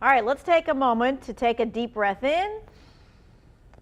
All right, let's take a moment to take a deep breath in.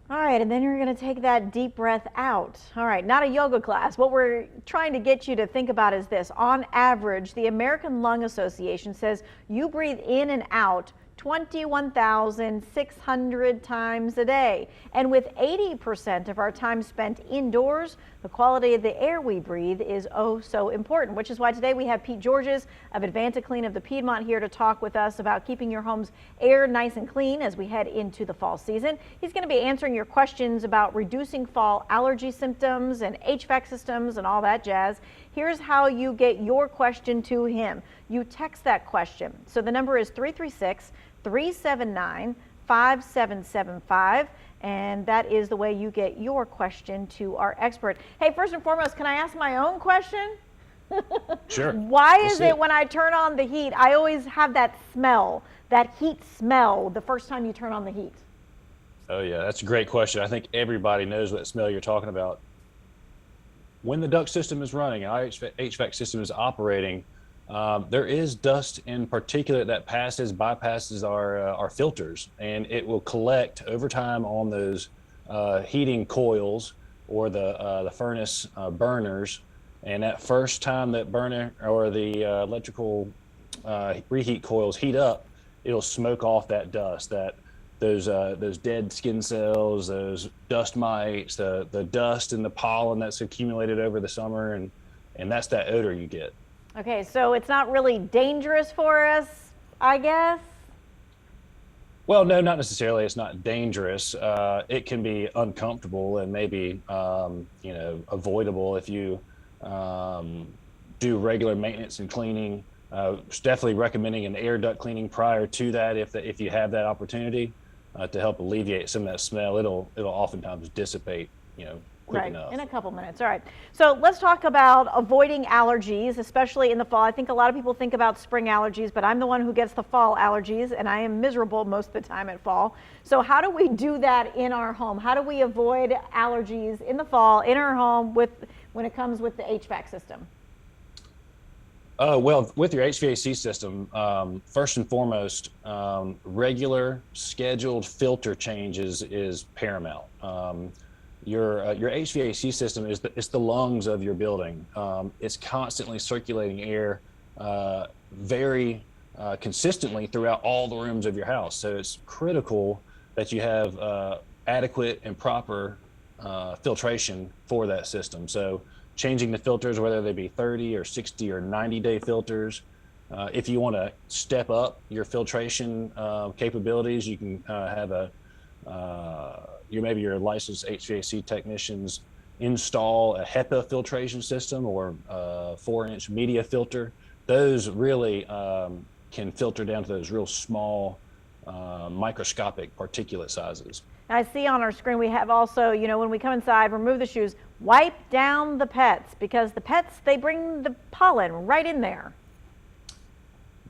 All right, and then you're going to take that deep breath out. All right, not a yoga class. What we're trying to get you to think about is this. On average, the American Lung Association says you breathe in and out 21,600 times a day. And with 80% of our time spent indoors, the quality of the air we breathe is oh so important, which is why today we have Georges of Advanta-Clean of the Piedmont here to talk with us about keeping your home's air nice and clean as we head into the fall season. He's going to be answering your questions about reducing fall allergy symptoms and HVAC systems and all that jazz. Here's how you get your question to him. You text that question. So the number is 336-379-5775. And that is the way you get your question to our expert. Hey, first and foremost, can I ask my own question? Sure. Why is it when I turn on the heat, I always have that smell, that heat smell, the first time you turn on the heat? Oh, yeah, that's a great question. I think everybody knows what smell you're talking about. When the duct system is running, our HVAC system is operating, there is dust in particulate that bypasses our filters, and it will collect over time on those heating coils or the furnace burners. And that first time that burner or the electrical reheat coils heat up, it'll smoke off that dust, those dead skin cells, those dust mites, the dust and the pollen that's accumulated over the summer, and that's that odor you get. Okay, so it's not really dangerous for us, I guess? Well, no, not necessarily. It's not dangerous. It can be uncomfortable and maybe avoidable if you do regular maintenance and cleaning. Definitely recommending an air duct cleaning prior to that if you have that opportunity to help alleviate some of that smell. It'll oftentimes dissipate, quick enough. In a couple minutes. All right. So let's talk about avoiding allergies, especially in the fall. I think a lot of people think about spring allergies, but I'm the one who gets the fall allergies, and I am miserable most of the time at fall. So how do we do that in our home? How do we avoid allergies in the fall in our home when it comes with the HVAC system? Well, with your HVAC system, first and foremost, regular scheduled filter changes is paramount. Your HVAC system is the lungs of your building. It's constantly circulating air very consistently throughout all the rooms of your house. So it's critical that you have adequate and proper filtration for that system. So changing the filters, whether they be 30 or 60 or 90-day filters. If you want to step up your filtration capabilities, you can have maybe your licensed HVAC technicians install a HEPA filtration system or a 4-inch media filter. Those really can filter down to those real small microscopic particulate sizes. I see on our screen we have also, when we come inside, remove the shoes, wipe down the pets, because the pets, they bring the pollen right in there.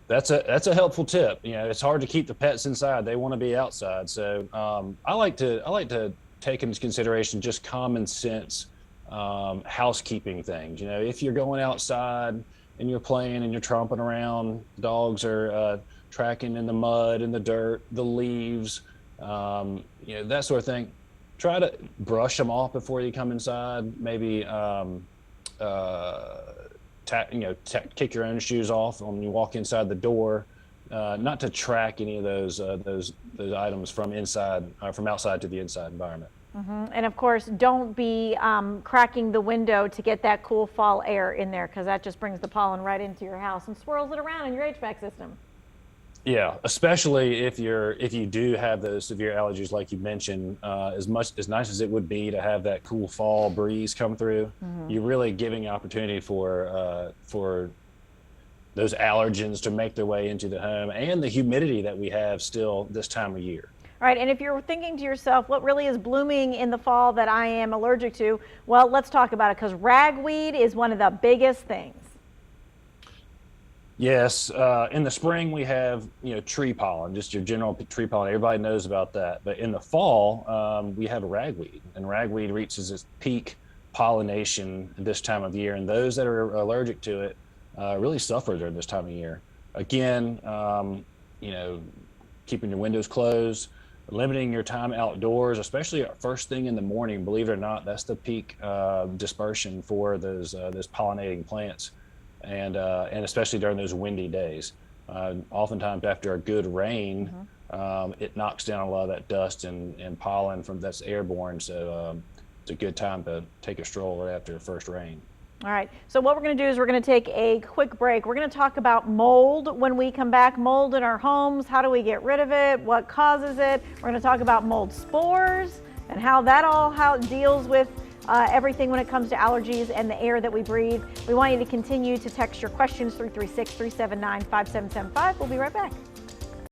That's a helpful tip. It's hard to keep the pets inside. They want to be outside. So I like to take into consideration just common sense housekeeping things. If you're going outside and you're playing and you're tromping around, dogs are tracking in the mud and the dirt, the leaves, that sort of thing. Try to brush them off before you come inside. Maybe kick your own shoes off when you walk inside the door, not to track any of those items from outside to the inside environment. Mm-hmm. And of course, don't be cracking the window to get that cool fall air in there, because that just brings the pollen right into your house and swirls it around in your HVAC system. Yeah, especially if you do have those severe allergies, like you mentioned. As nice as it would be to have that cool fall breeze come through, you're really giving opportunity for those allergens to make their way into the home, and the humidity that we have still this time of year. All right, and if you're thinking to yourself, what really is blooming in the fall that I am allergic to? Well, let's talk about it, because ragweed is one of the biggest things. Yes, in the spring we have tree pollen, just your general tree pollen. Everybody knows about that. But in the fall, we have ragweed, and ragweed reaches its peak pollination this time of year, and those that are allergic to it really suffer during this time of year. Again, keeping your windows closed, limiting your time outdoors, especially first thing in the morning. Believe it or not, that's the peak dispersion for those pollinating plants, and especially during those windy days. Oftentimes after a good rain, it knocks down a lot of that dust and pollen that's airborne. So it's a good time to take a stroll right after the first rain. All right, so what we're going to do is we're going to take a quick break. We're going to talk about mold when we come back. Mold in our homes, how do we get rid of it, what causes it? We're going to talk about mold spores and how it deals with everything when it comes to allergies and the air that we breathe. We want you to continue to text your questions 336-379-5775. We'll be right back.